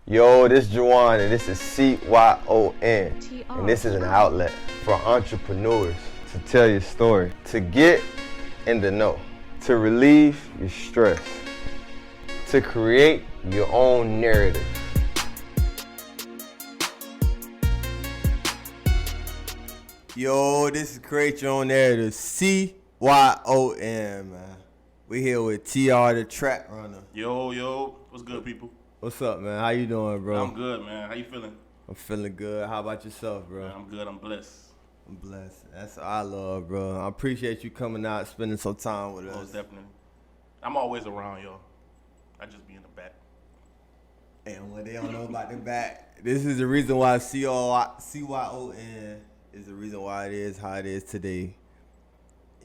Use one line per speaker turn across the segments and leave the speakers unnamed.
Yo, this is Juwan, and this is CYON, and this is an outlet for entrepreneurs to tell your story, to get in the know, to relieve your stress, to create your own narrative. Yo, this is Create Your Own Narrative, CYON, man. We here with TRTheTrackRunna.
Yo, what's good, people?
What's up, man? How you doing, bro?
I'm good, man. How you feeling?
I'm feeling good. How about yourself, bro?
Man, I'm good. I'm blessed.
I'm blessed. That's what I love, bro. I appreciate you coming out, spending some time with us.
Most definitely. I'm always around, y'all. I just be in the back.
And what they don't know about the back, this is the reason why CYON is the reason why it is how it is today.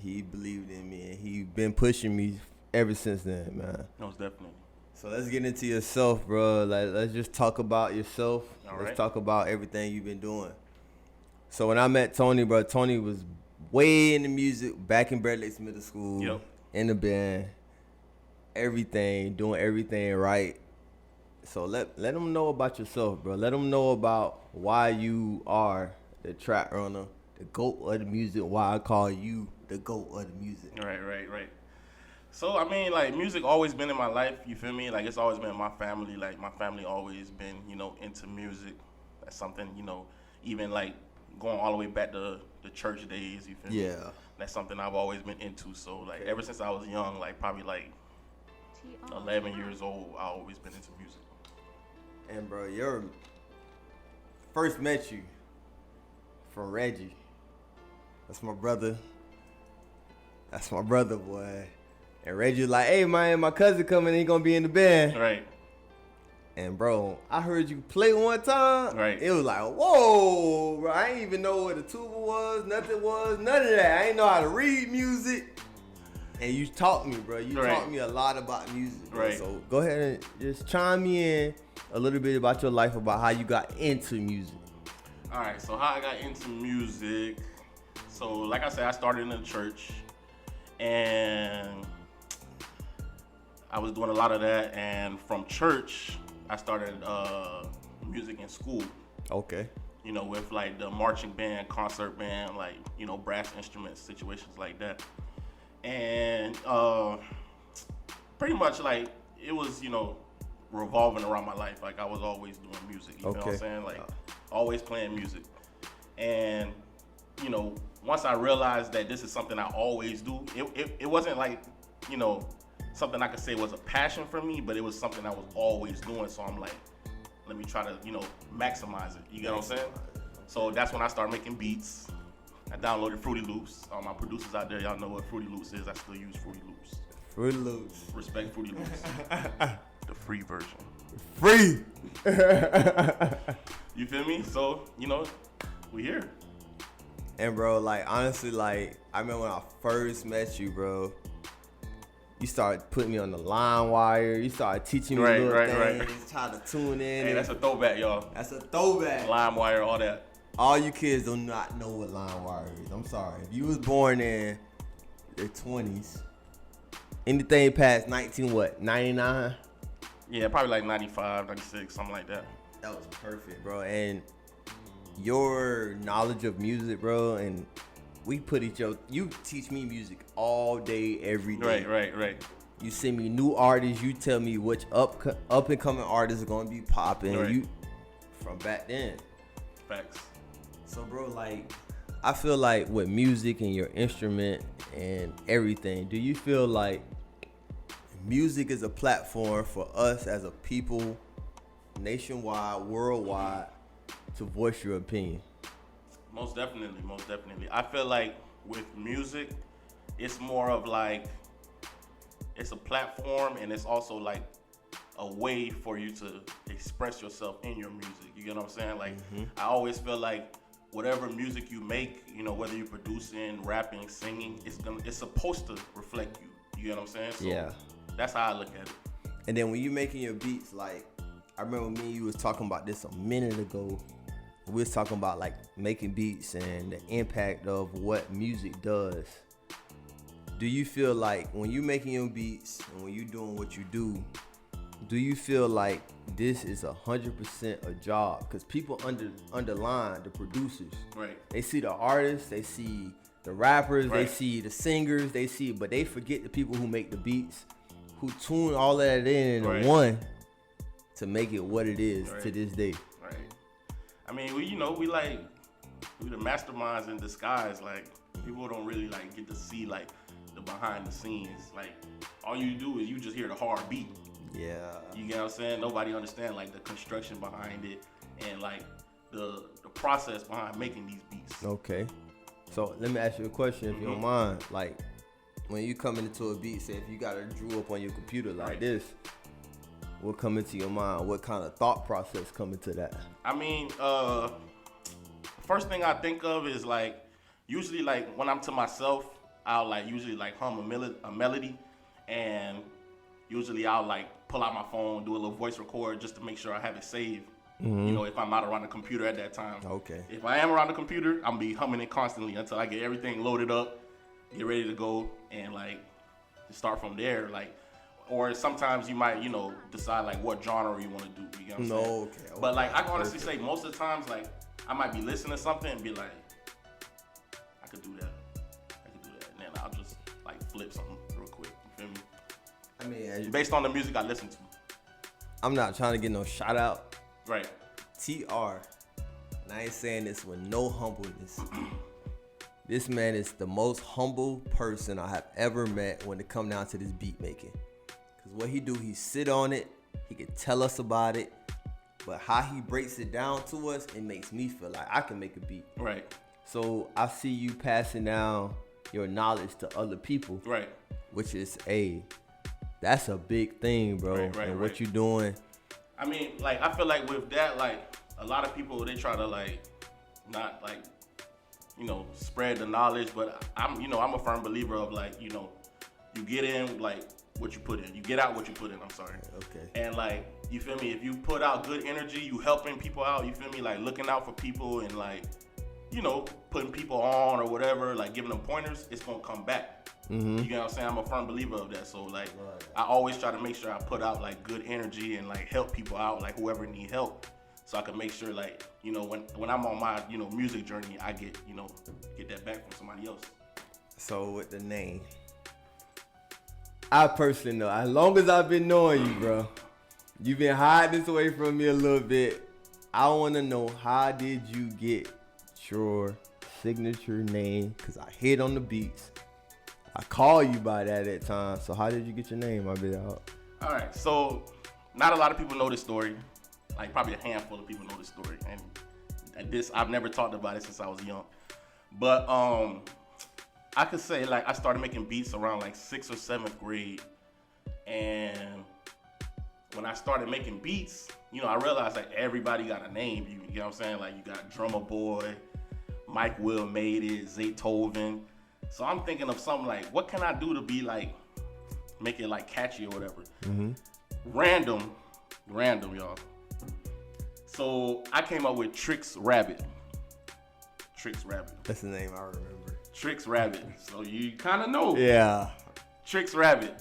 He believed in me, and he been pushing me ever since then, man.
Most definitely.
So let's get into yourself, bro. Like, let's just talk about yourself. Let's talk about everything you've been doing. So when I met Tony, bro, Tony was way into music back in Bradley Middle School.
Yep.
In the band, everything, doing everything right. So let them know about yourself, bro. Let them know about why you are the track runner, the GOAT of the music, why I call you the GOAT of the music.
Right. So, I mean, like, music always been in my life, you feel me? Like, it's always been in my family. Like, my family always been, into music. That's something, even, like, going all the way back to the church days, you feel me?
Yeah.
That's something I've always been into. So, like, ever since I was young, like, probably, like, 11 years old, I've always been into music.
And, bro, first met you from Reggie. That's my brother. Boy. And Reggie was like, hey, man, my cousin coming, he gonna be in the band.
Right.
And, bro, I heard you play one time.
Right.
It was like, whoa, bro. I didn't even know what a tuba was, none of that. I didn't know how to read music. And you taught me, bro. You taught me a lot about music, bro.
Right.
So go ahead and just chime me in a little bit about your life, about how you got into music.
All right, so how I got into music. So, like I said, I started in the church. And I was doing a lot of that, and from church, I started music in school.
Okay.
With like the marching band, concert band, like, brass instruments, situations like that. And pretty much like it was, revolving around my life. Like I was always doing music, you know what I'm saying? Like always playing music. And, once I realized that this is something I always do, it wasn't like, something I could say was a passion for me, but it was something I was always doing. So I'm like, let me try to, maximize it. You get what I'm saying? So that's when I started making beats. I downloaded Fruity Loops. All my producers out there, y'all know what Fruity Loops is. I still use Fruity Loops.
Fruity Loops.
Respect Fruity Loops. The free version.
Free!
You feel me? So, we here.
And bro, like honestly, like I remember when I first met you, bro. You started putting me on the line wire. You started teaching me little things, how to tune in.
Hey, that's a throwback, y'all.
That's a throwback.
Line wire, all that.
All you kids do not know what line wire is. I'm sorry. If you was born in the 20s, anything past 99?
Yeah, probably like 95, 96, something like that.
That was perfect, bro. And your knowledge of music, bro, and you teach me music all day, every day.
Right.
You send me new artists. You tell me which up and coming artists are gonna be popping.
Right.
You from back then.
Facts.
So, bro, like I feel like with music and your instrument and everything, do you feel like music is a platform for us as a people, nationwide, worldwide, to voice your opinion?
Most definitely. I feel like with music, it's more of like, it's a platform, and it's also like a way for you to express yourself in your music. You get what I'm saying? Like, I always feel like whatever music you make, whether you're producing, rapping, singing, it's supposed to reflect you. You get what I'm saying? So
yeah.
That's how I look at it.
And then when you're making your beats, like I remember me and you was talking about this a minute ago. We was talking about like making beats and the impact of what music does. Do you feel like when you're making your beats and when you're doing what you do, do you feel like this is 100% a job? Because people underline the producers.
Right.
They see the artists, they see the rappers,
Right.
they see the singers, but they forget the people who make the beats, who tune all of that in
Right.
one to make it what it is
Right.
to this day.
Right. I mean, we the masterminds in disguise. Like, people don't really like get to see like the behind the scenes. Like, all you do is you just hear the hard beat.
Yeah.
You get what I'm saying? Nobody understand like the construction behind it and like the process behind making these beats.
Okay. So let me ask you a question, if you don't mind. Like, when you come into a beat, say if you got it drew up on your computer like
Right.
this, what come into your mind? What kind of thought process come into that?
I mean, first thing I think of is like, usually like when I'm to myself, I'll like usually like hum a melody, and usually I'll like pull out my phone, do a little voice record just to make sure I have it saved. You know, if I'm not around the computer at that time.
Okay.
If I am around the computer, I'm gonna be humming it constantly until I get everything loaded up, get ready to go, and like start from there. Like, or sometimes you might, you know, decide like what genre you want to do. You know what I'm saying?
Okay.
But like I can honestly say most of the times, like I might be listening to something and be like, I could do that, and then I'll just like flip something real quick. You feel me?
I mean,
Based on the music I listen to.
I'm not trying to get no shout out.
Right.
TR, and I ain't saying this with no humbleness. This man is the most humble person I have ever met when it come down to this beat making. Cause what he do, he sit on it, he can tell us about it, but how he breaks it down to us, it makes me feel like I can make a beat.
Right.
So I see you passing down your knowledge to other people,
Right.
which is that's a big thing, bro.
Right,
and what
right.
you doing.
I mean, like, I feel like with that, like, a lot of people, they try to, like, not, like, you know, spread the knowledge, but I'm a firm believer of, like, you know, you get in, like, what you put in. You get out what you put in, I'm sorry.
Okay.
And, like, you feel me? If you put out good energy, you helping people out, you feel me? Like, looking out for people and, like, you know, putting people on or whatever, like, giving them pointers, it's going to come back. You know what I'm saying? I'm a firm believer of that. So like, I always try to make sure I put out like good energy and like help people out, like whoever need help. So I can make sure like, you know, when I'm on my, you know, music journey, I get that back from somebody else.
So with the name, I personally know, as long as I've been knowing you, bro, you've been hiding this away from me a little bit. I want to know, how did you get your signature name? Because I hit on the beats. I call you by that at times. So how did you get your name, my big dog?
All right, so not a lot of people know this story. Like probably a handful of people know this story, and this I've never talked about it since I was young. But I could say like I started making beats around like 6th or 7th grade, and when I started making beats, you know, I realized like everybody got a name. You know what I'm saying? Like you got Drummer Boy, Mike Will made it, Zaytoven. So I'm thinking of something like, what can I do to be like, make it like catchy or whatever. Random, y'all. So I came up with Tricks Rabbit.
That's the name I remember.
Tricks Rabbit. So you kind of know.
Yeah.
Tricks Rabbit.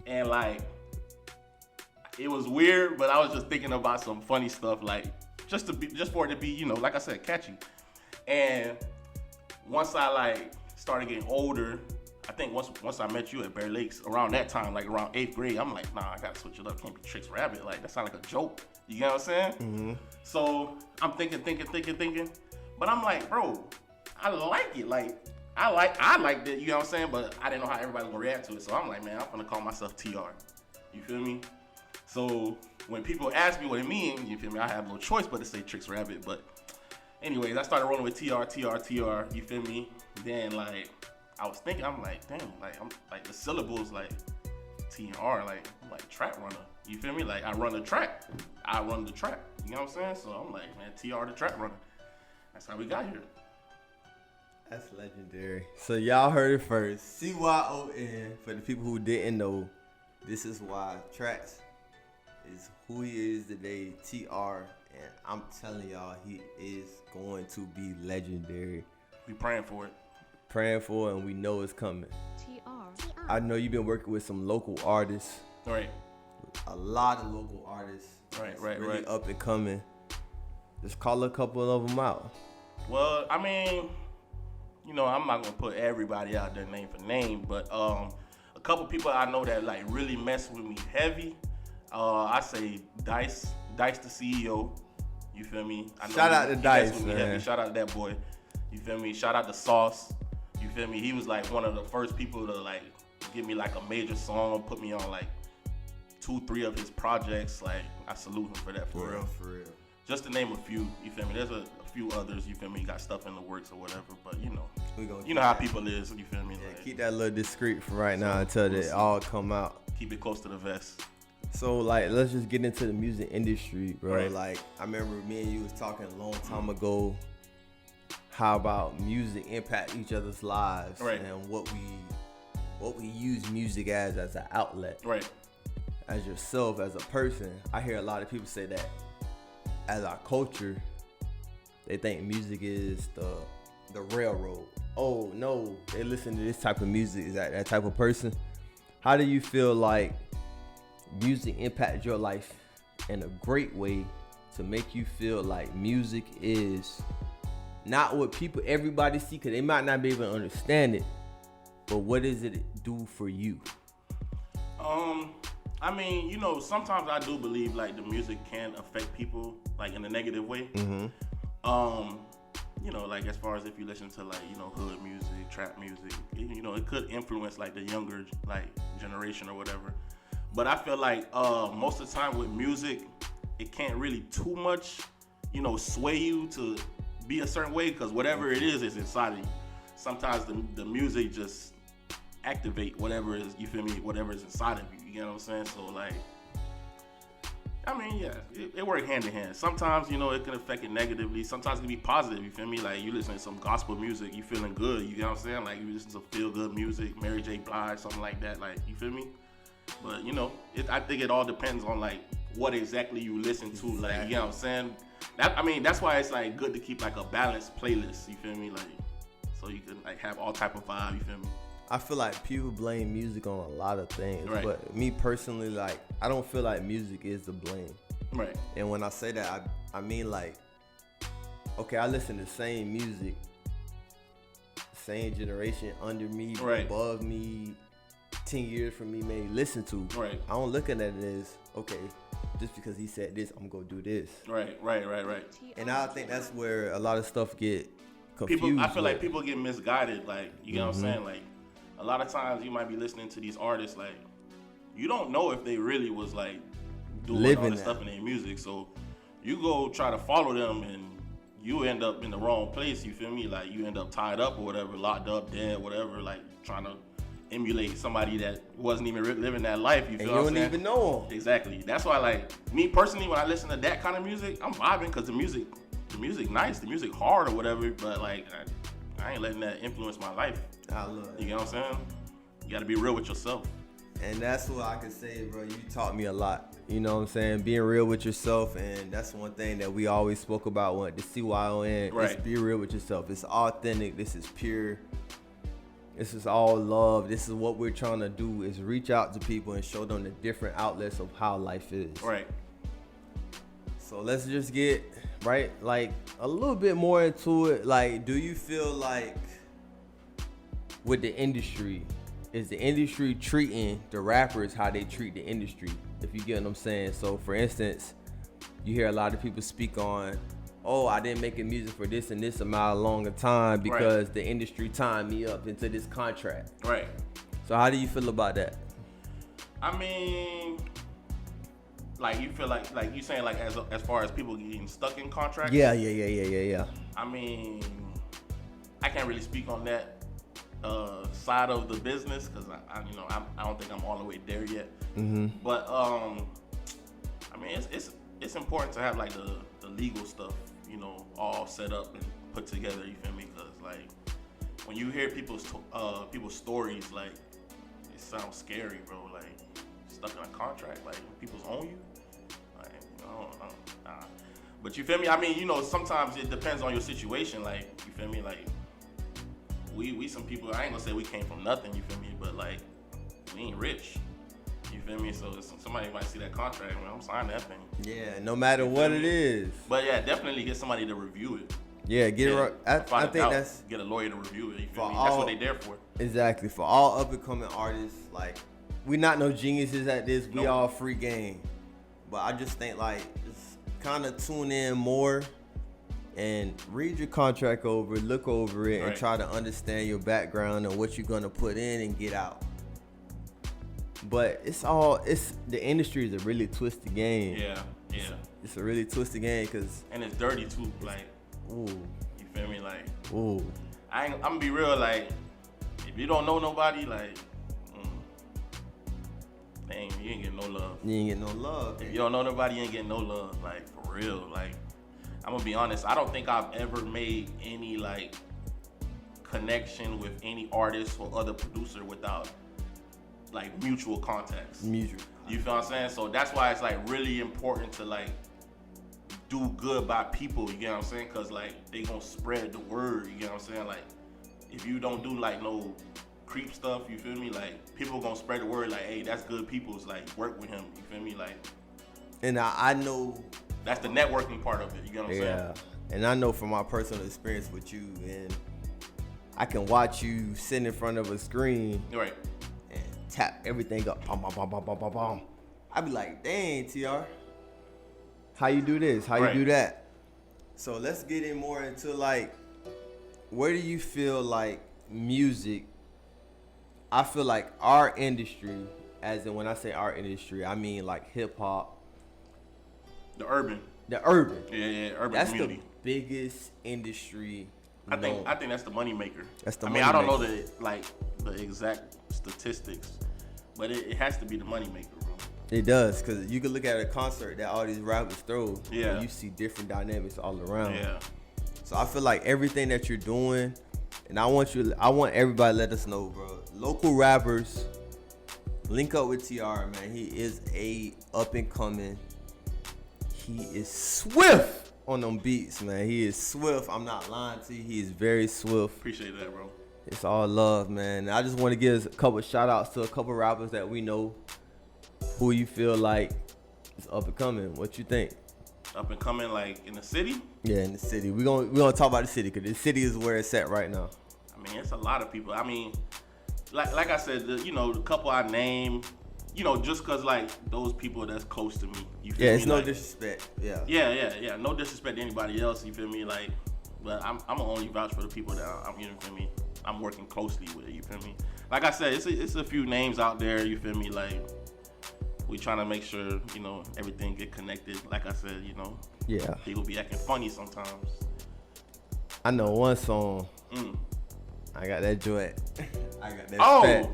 And like, it was weird, but I was just thinking about some funny stuff, like just for it to be, you know, like I said, catchy. And once I like started getting older, I think once I met you at Bear Lakes, around that time, like around 8th grade, I'm like, nah, I gotta switch it up. Can't be Tricks Rabbit. Like that sounds like a joke. You know what I'm saying? So I'm thinking. But I'm like, bro, I like it. Like I liked it. You know what I'm saying? But I didn't know how everybody was gonna react to it. So I'm like, man, I'm gonna call myself TR. You feel me? So when people ask me what it means, you feel me? I have no choice but to say Tricks Rabbit. But anyways, I started rolling with TR. You feel me? Then like I was thinking, I'm like, damn, like I'm like the syllables like TR, like I'm like track runner. You feel me? Like I run the track. You know what I'm saying? So I'm like, man, TR the track runner. That's how we got here.
That's legendary. So y'all heard it first. CYON. For the people who didn't know, this is why Tracks is who he is today, TR. And I'm telling y'all, he is going to be legendary.
We praying for it.
Praying for it, and we know it's coming. I know you've been working with some local artists.
Right.
a lot of local artists. Really up and coming. Just call a couple of them out.
Well, I mean, you know, I'm not gonna put everybody out there name for name, but a couple people I know that like really mess with me heavy. I say Dice the CEO. You feel me?
Shout out to Dice, man.
Heavy. Shout out to that boy. You feel me? Shout out to Sauce. You feel me? He was like one of the first people to like give me like a major song, put me on like 2-3 of his projects. Like I salute him for that, for real.
For real.
Just to name a few, you feel me? There's a few others, you feel me? Got stuff in the works or whatever, but you know how people is, you feel me?
Yeah,
like,
keep that a little discreet for right now until they all come out.
Keep it close to the vest.
So like, let's just get into the music industry, bro.
Right.
Like I remember me and you was talking a long time ago. How about music impact each other's lives,
right,
and what we use music as an outlet,
right?
As yourself, as a person, I hear a lot of people say that as our culture, they think music is the railroad. Oh no, they listen to this type of music. Is that type of person? How do you feel like music impacted your life in a great way to make you feel like music is not what everybody see, because they might not be able to understand it, but what does it do for you?
I mean, you know, sometimes I do believe like the music can affect people like in a negative way.
Mm-hmm.
You know, like as far as if you listen to like, you know, hood music, trap music, you know, it could influence like the younger like generation or whatever. But I feel like most of the time with music, it can't really too much, you know, sway you to be a certain way, because whatever it is inside of you. Sometimes the music just activate whatever is, you feel me, whatever is inside of you. You know what I'm saying? So like, I mean, yeah, it works hand in hand. Sometimes, you know, it can affect it negatively. Sometimes it can be positive, you feel me? Like, you listen to some gospel music, you feeling good, you know what I'm saying? Like, you listen to feel-good music, Mary J. Blige, something like that, like, you feel me? But, you know, I think it all depends on, like, what exactly you listen to, like, you know what I'm saying? That's why it's, like, good to keep, like, a balanced playlist, you feel me? Like, so you can, like, have all type of vibe, you feel me?
I feel like people blame music on a lot of things,
right,
but me personally, like, I don't feel like music is the blame.
Right.
And when I say that, I mean like, okay, I listen to the same music, same generation under me,
right,
above me, 10 years from me may listen to.
Right.
I don't look at it as, okay, just because he said this, I'm gonna do this.
Right.
And I think that's where a lot of stuff get confused.
I feel like people get misguided, like, you know what I'm saying? Like, a lot of times you might be listening to these artists, like, you don't know if they really was, like, doing all this stuff in their music. So you go try to follow them and you end up in the wrong place, you feel me? Like, you end up tied up or whatever, locked up, dead, whatever, like, trying to emulate somebody that wasn't even living that life, you feel what I'm saying?
You don't even know them.
Exactly. That's why, like, me personally, when I listen to that kind of music, I'm vibing because the music nice, the music hard or whatever, but, like, I ain't letting that influence my life.
I love it.
You know what I'm saying? You gotta be real with yourself.
And that's what I can say, bro. You taught me a lot. You know what I'm saying? Being real with yourself, and that's one thing that we always spoke about when the CYON.
Right.
Just be real with yourself. It's authentic. This is pure. This is all love. This is what we're trying to do, is reach out to people and show them the different outlets of how life is.
Right.
So let's just get right, like, a little bit more into it. Like, do you feel like with the industry, is the industry treating the rappers how they treat the industry, if you get what I'm saying? So for instance, you hear a lot of people speak on, oh, I didn't make a music for this and this amount long of time because the industry timed me up into this contract.
Right.
So how do you feel about that?
I mean, like, you feel like you saying, like, as far as people getting stuck in contracts?
Yeah.
I mean, I can't really speak on that side of the business because I don't think I'm all the way there yet.
Mm-hmm.
But I mean, it's important to have like the legal stuff, you know, all set up and put together. You feel me? Because like when you hear people's stories, like, it sounds scary, bro. Like, stuck in a contract, like people's own you. Like, you know, but you feel me? I mean, you know, sometimes it depends on your situation. Like, you feel me? Like, we some people, I ain't gonna say we came from nothing, you feel me? But like, we ain't rich. You feel me? So somebody might see that contract, man, I'm signing that thing.
Yeah, no matter what it is.
But yeah, definitely get somebody to review it.
Yeah, get it right. I think that's
get a lawyer to review it. You feel me? That's what they there for.
Exactly. For all up and coming artists, like we not no geniuses at this. We all free game. But I just think like just kind of tune in more and read your contract over, look over it, and try to understand your background and what you're gonna put in and get out. But it's the industry is a really twisted game.
Yeah.
It's a really twisted game
and it's dirty too. Like,
ooh,
you feel me? Like,
ooh.
I'm gonna be real. Like, if you don't know nobody, like, dang, you ain't getting no love.
You ain't getting no love.
If you don't know nobody, you ain't getting no love. Like, for real. Like, I'm gonna be honest. I don't think I've ever made any like connection with any artist or other producer without like mutual contacts. You feel what I'm saying? So that's why it's like really important to like do good by people. You get what I'm saying? Cause like they gonna spread the word. You get what I'm saying? Like if you don't do like no creep stuff, you feel me? Like people gonna spread the word. Like, hey, that's good people. It's like work with him. You feel me? Like,
and I know
that's the networking part of it. You get what I'm saying?
Yeah, and I know from my personal experience with you, and I can watch you sit in front of a screen.
Right.
Tap everything up, bum, bum, bum, bum, bum, bum, bum. I be like, dang, TR, how you do this? How you do that? So let's get in more into like, where do you feel like music? I feel like our industry, as in when I say our industry, I mean like hip hop.
The urban.
The urban.
Yeah, urban
that's
community.
The biggest industry.
I think that's the money maker.
That's the
money maker. I don't know the exact statistics, but it has to be the money maker, bro.
It does, because you can look at a concert that all these rappers throw,
yeah,
and you see different dynamics all around.
Yeah.
So I feel like everything that you're doing, and I want everybody to let us know, bro. Local rappers, link up with TR, man. He is a up and coming. He is swift on them beats, man. He is swift. I'm not lying to you. He is very swift.
Appreciate that, bro.
It's all love, man. I just want to give a couple shout outs to a couple rappers that we know who you feel like is up and coming. What you think?
Up and coming, like in the city?
Yeah, in the city. We're gonna talk about the city because the city is where it's at right now.
I mean, it's a lot of people. I mean, like I said, the couple I named, just cause like those people that's close to me. You feel me?
It's no disrespect. Yeah.
Yeah. No disrespect to anybody else. You feel me? Like, but I'm gonna only vouch for the people that I'm working closely with. You feel me? Like I said, it's a few names out there. You feel me? Like, we trying to make sure everything get connected. Like I said,
Yeah.
People be acting funny sometimes.
I know one song. I got that joint. I got that fat.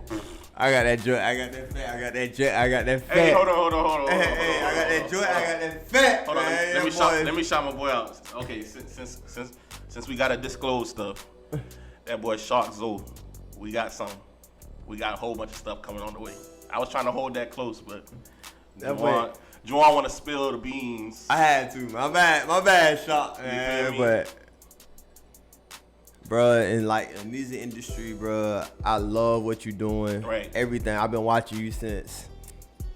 I got that joint. I got that fat. I got that joint. I got that fat.
Hey, hold on.
Hey, I got that joint. I got that fat.
Hold on.
Man,
let me shout my boy out. Okay, since we gotta disclose stuff, that boy Shark Zoe, we got a whole bunch of stuff coming on the way. I was trying to hold that close, but Juwan want to spill the beans.
I had to. My bad, Shark. Man, but. Bruh, in like the music industry, bruh, I love what you're doing.
Right.
Everything. I've been watching you since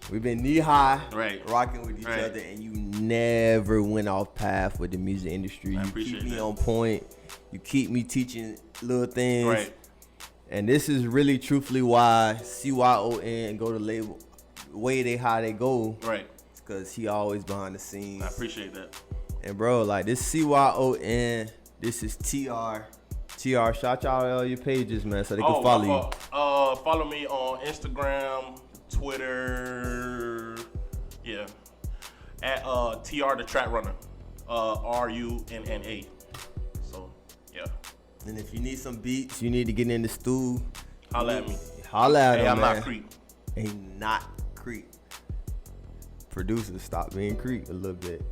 we've been knee high, rocking with each other, and you never went off path with the music industry. You keep me on point. You keep me teaching little things.
Right.
And this is really truthfully why CYON go to label way how they go.
Right.
Because he always behind the scenes.
I appreciate that.
And bro, like this CYON, this is TR. TR, shout out all your pages, man, so they can follow you.
Follow me on Instagram, Twitter, at TRTheTrackRunna, RUNNA. So, yeah.
And if you need some beats, you need to get in the stew.
Holla at me.
Holla at him,
I'm
man.
not creep.
Ain't not creep. Producers, stop being creep a little bit.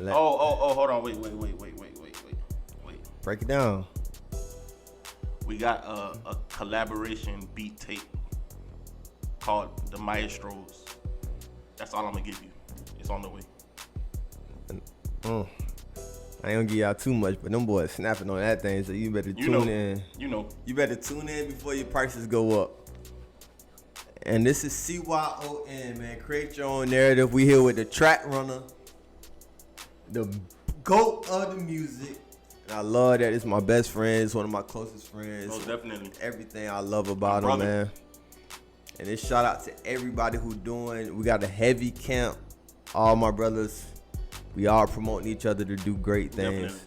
Hold on, wait.
Break it down.
We got a collaboration beat tape called The Maestros. That's all I'm gonna give you. It's on the way.
I ain't gonna give y'all too much, but them boys snapping on that thing, so you better tune in.
You better
tune in before your prices go up. And this is CYON, man. Create your own narrative. We here with the track runner, the GOAT of the music. And I love that. It's my best friend. It's one of my closest friends.
Most definitely.
Everything I love about him,
brother.
man. And this shout out to everybody who doing. We got a heavy camp. All my brothers. We all promoting each other to do great things.
Definitely.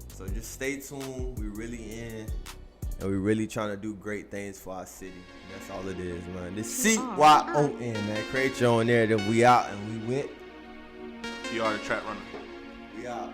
So just stay tuned. We really in. And we really trying to do great things for our city. And that's all it is, man. This CYON, man. Create your own narrative. We out and we went.
TRTheTrackRunna.
We out.